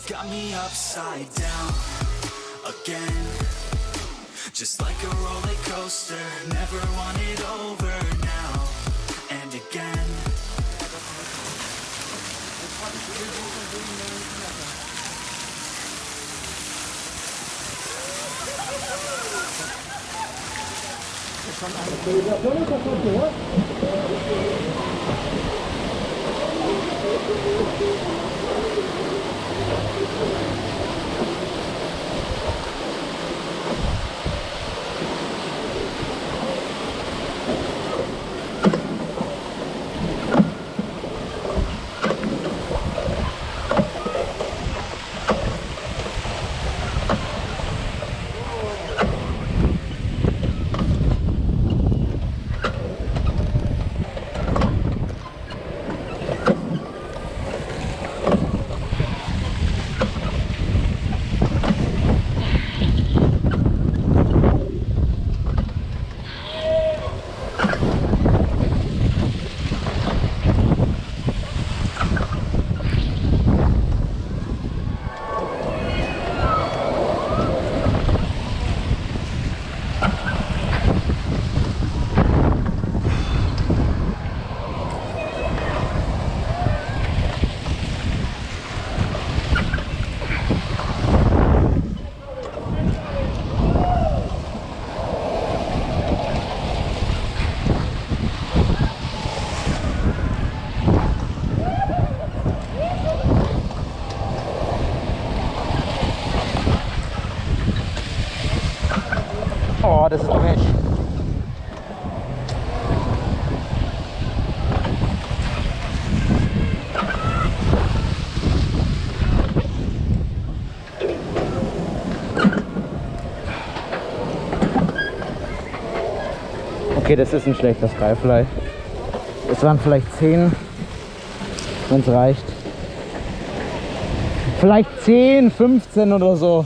got me upside down again. Just like a roller coaster, never want it over now and again. Oh, das ist Pech. Okay, das ist ein schlechter Skyfly. Es waren vielleicht 10, wenn es reicht. Vielleicht 10, 15 oder so.